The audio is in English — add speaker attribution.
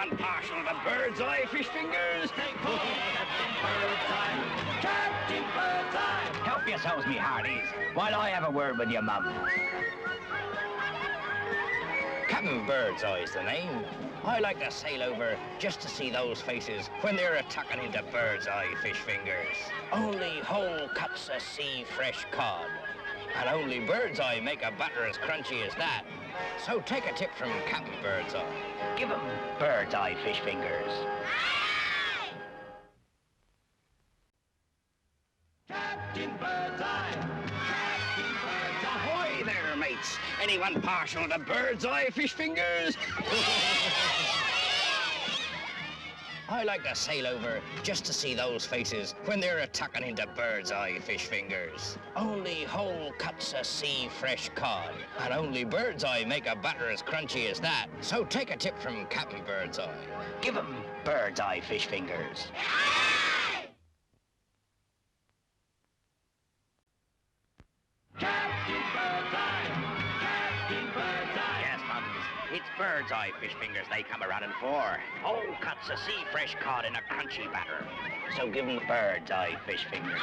Speaker 1: Anyone partial to Birdseye fish fingers?
Speaker 2: Captain Birdseye! Captain Birdseye!
Speaker 3: Help yourselves, me hearties, while I have a word with your mum.
Speaker 1: Captain Birdseye's the name. I like to sail over just to see those faces when they're a-tucking into Birdseye fish fingers. Only whole cuts of sea fresh cod. And only Birdseye make a batter as crunchy as that. So take a tip from Captain Birdseye.
Speaker 3: Give 'em Birdseye fish fingers.
Speaker 2: Captain Birdseye! Captain Birdseye!
Speaker 1: Ahoy there, mates! Anyone partial to Birdseye fish fingers? I like to sail over just to see those faces when they're a-tucking into Birdseye fish fingers. Only whole cuts of sea fresh cod. And only Birdseye make a batter as crunchy as that. So take a tip from Captain Birdseye.
Speaker 3: Give 'em Birdseye fish fingers.
Speaker 2: Captain Birdseye! Captain Birdseye!
Speaker 3: Yes, mums, it's Birdseye fish fingers they come around for. Whole cuts of sea fresh cod in a crunchy batter. So give 'em Birdseye fish fingers.